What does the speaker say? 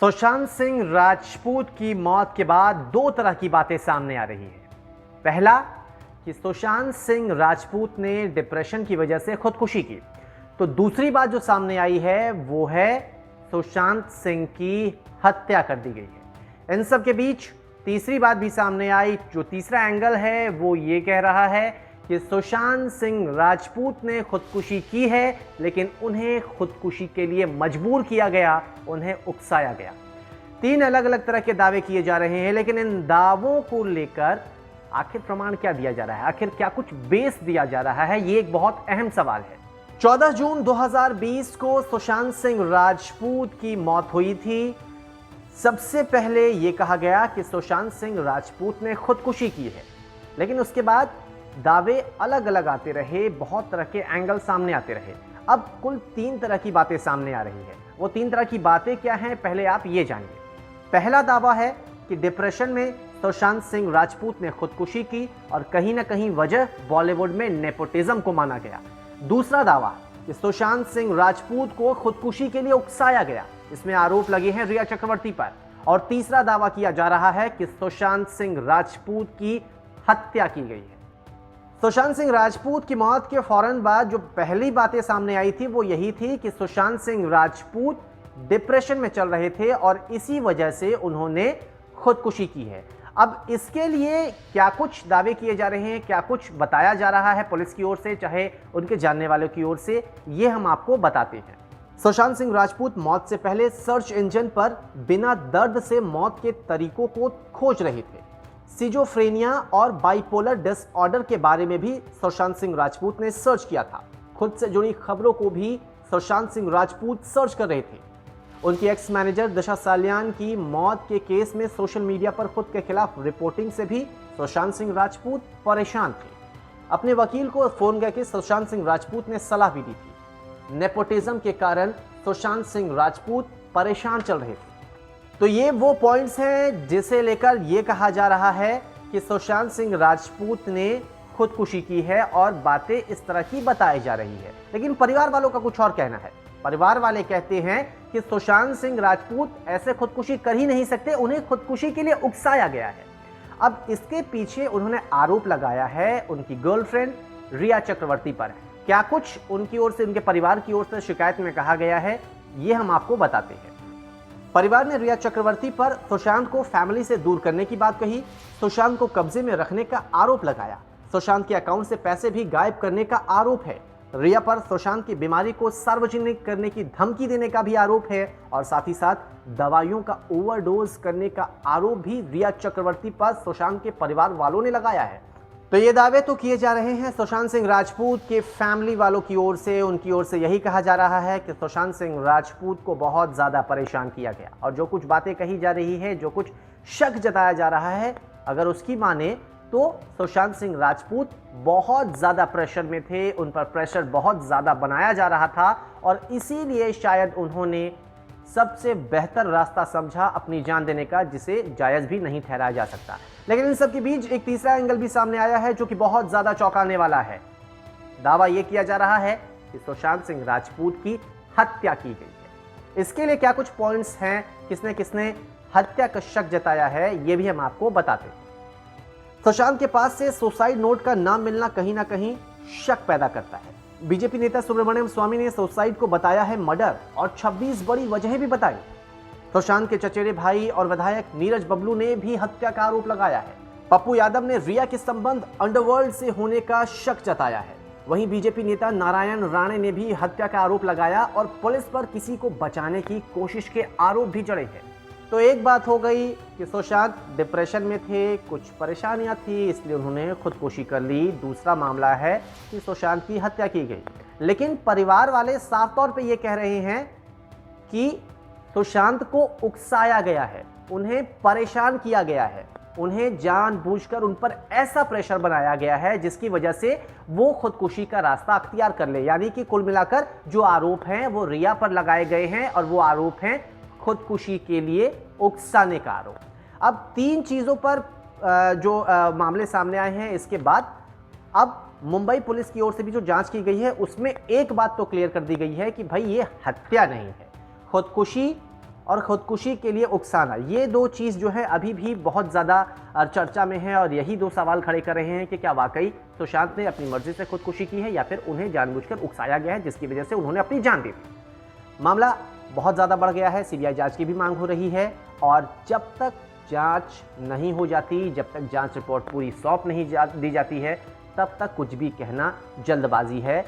सुशांत सिंह राजपूत की मौत के बाद दो तरह की बातें सामने आ रही है। पहला कि सुशांत सिंह राजपूत ने डिप्रेशन की वजह से खुदकुशी की, तो दूसरी बात जो सामने आई है वो है सुशांत सिंह की हत्या कर दी गई है। इन सब के बीच तीसरी बात भी सामने आई। जो तीसरा एंगल है वो ये कह रहा है कि सुशांत सिंह राजपूत ने खुदकुशी की है, लेकिन उन्हें खुदकुशी के लिए मजबूर किया गया, उन्हें उकसाया गया। तीन अलग अलग तरह के दावे किए जा रहे हैं, लेकिन इन दावों को लेकर आखिर प्रमाण क्या दिया जा रहा है, आखिर क्या कुछ बेस दिया जा रहा है, ये एक बहुत अहम सवाल है। 14 जून 2020 को सुशांत सिंह राजपूत की मौत हुई थी। सबसे पहले यह कहा गया कि सुशांत सिंह राजपूत ने खुदकुशी की है, लेकिन उसके बाद दावे अलग अलग आते रहे, बहुत तरह के एंगल सामने आते रहे। अब कुल तीन तरह की बातें सामने आ रही है। वो तीन तरह की बातें क्या हैं, पहले आप ये जानिए। पहला दावा है कि डिप्रेशन में सुशांत सिंह राजपूत ने खुदकुशी की और कहीं ना कहीं वजह बॉलीवुड में नेपोटिज्म को माना गया। दूसरा दावा कि सुशांत सिंह राजपूत को खुदकुशी के लिए उकसाया गया, इसमें आरोप लगे हैं रिया चक्रवर्ती पर। और तीसरा दावा किया जा रहा है कि सुशांत सिंह राजपूत की हत्या की गई है। सुशांत सिंह राजपूत की मौत के फौरन बाद जो पहली बातें सामने आई थी वो यही थी कि सुशांत सिंह राजपूत डिप्रेशन में चल रहे थे और इसी वजह से उन्होंने खुदकुशी की है। अब इसके लिए क्या कुछ दावे किए जा रहे हैं, क्या कुछ बताया जा रहा है पुलिस की ओर से, चाहे उनके जानने वालों की ओर से, ये हम आपको बताते हैं। सुशांत सिंह राजपूत मौत से पहले सर्च इंजन पर बिना दर्द से मौत के तरीकों को खोज रहे थे। सिजोफ्रेनिया और बाइपोलर डिसऑर्डर के बारे में भी सुशांत सिंह राजपूत ने सर्च किया था। खुद से जुड़ी खबरों को भी सुशांत सिंह राजपूत सर्च कर रहे थे। उनकी एक्स मैनेजर दिशा सालियान की मौत के केस में सोशल मीडिया पर खुद के खिलाफ रिपोर्टिंग से भी सुशांत सिंह राजपूत परेशान थे। अपने वकील को फोन करके सुशांत सिंह राजपूत ने सलाह भी दी थी। नेपोटिज्म के कारण सुशांत सिंह राजपूत परेशान चल रहे थे। तो ये वो पॉइंट्स हैं जिसे लेकर ये कहा जा रहा है कि सुशांत सिंह राजपूत ने खुदकुशी की है और बातें इस तरह की बताई जा रही है। लेकिन परिवार वालों का कुछ और कहना है। परिवार वाले कहते हैं कि सुशांत सिंह राजपूत ऐसे खुदकुशी कर ही नहीं सकते, उन्हें खुदकुशी के लिए उकसाया गया है। अब इसके पीछे उन्होंने आरोप लगाया है उनकी गर्लफ्रेंड रिया चक्रवर्ती पर। क्या कुछ उनकी ओर से, उनके परिवार की ओर से शिकायत में कहा गया है, ये हम आपको बताते हैं। परिवार ने रिया चक्रवर्ती पर सुशांत को फैमिली से दूर करने की बात कही, सुशांत को कब्जे में रखने का आरोप लगाया, सुशांत के अकाउंट से पैसे भी गायब करने का आरोप है। रिया पर सुशांत की बीमारी को सार्वजनिक करने की धमकी देने का भी आरोप है और साथ ही साथ दवाइयों का ओवरडोज करने का आरोप भी रिया चक्रवर्ती पर सुशांत के परिवार वालों ने लगाया है। तो ये दावे तो किए जा रहे हैं सुशांत सिंह राजपूत के फैमिली वालों की ओर से। उनकी ओर से यही कहा जा रहा है कि सुशांत सिंह राजपूत को बहुत ज़्यादा परेशान किया गया और जो कुछ बातें कही जा रही है, जो कुछ शक जताया जा रहा है, अगर उसकी माने तो सुशांत सिंह राजपूत बहुत ज़्यादा प्रेशर में थे, उन पर प्रेशर बहुत ज़्यादा बनाया जा रहा था और इसीलिए शायद उन्होंने सबसे बेहतर रास्ता समझा अपनी जान देने का, जिसे जायज़ भी नहीं ठहराया जा सकता। लेकिन इन सब के बीच एक तीसरा एंगल भी सामने आया है जो कि बहुत ज़्यादा चौंकाने वाला है। दावा यह किया जा रहा है कि सुशांत सिंह राजपूत की हत्या की गई है। इसके लिए क्या कुछ पॉइंट्स हैं, किसने किसने हत्या का शक जताया है, ये भी हम आपको बताते हैं। सुशांत के पास से सुसाइड नोट का नाम मिलना कहीं ना कहीं शक पैदा करता है। बीजेपी नेता सुब्रमण्यम स्वामी ने सुसाइड को बताया है मर्डर और 26 बड़ी वजहें भी बताई। सुशांत के चचेरे भाई और विधायक नीरज बबलू ने भी हत्या का आरोप लगाया है। पप्पू यादव ने रिया के संबंध अंडरवर्ल्ड से होने का शक जताया है। वहीं बीजेपी नेता नारायण राणे ने भी हत्या का आरोप लगाया और पुलिस पर किसी को बचाने की कोशिश के आरोप भी जड़े हैं। तो एक बात हो गई कि सुशांत डिप्रेशन में थे, कुछ परेशानियां थी, इसलिए उन्होंने खुदकुशी कर ली। दूसरा मामला है कि सुशांत की हत्या की गई। लेकिन परिवार वाले साफ तौर पे ये कह रहे हैं कि सुशांत को उकसाया गया है, उन्हें परेशान किया गया है, उन्हें जानबूझकर उन पर ऐसा प्रेशर बनाया गया है जिसकी वजह से वो खुदकुशी का रास्ता अख्तियार कर ले। यानी कि कुल मिलाकर जो आरोप हैं वो रिया पर लगाए गए हैं और वो आरोप हैं खुदकुशी के लिए उकसाने का आरोप। अब तीन चीज़ों पर जो मामले सामने आए हैं, इसके बाद अब मुंबई पुलिस की ओर से भी जो जांच की गई है उसमें एक बात तो क्लियर कर दी गई है कि भाई ये हत्या नहीं है, खुदकुशी और खुदकुशी के लिए उकसाना, ये दो चीज़ जो है अभी भी बहुत ज़्यादा चर्चा में है और यही दो सवाल खड़े कर रहे हैं कि क्या वाकई सुशांत ने अपनी मर्जी से खुदकुशी की है या फिर उन्हें जानबूझकर उकसाया गया है जिसकी वजह से उन्होंने अपनी जान दी थी। मामला बहुत ज़्यादा बढ़ गया है, सीबीआई जांच की भी मांग हो रही है और जब तक जांच नहीं हो जाती, जब तक जांच रिपोर्ट पूरी सौंप नहीं दी जाती है, तब तक कुछ भी कहना जल्दबाजी है।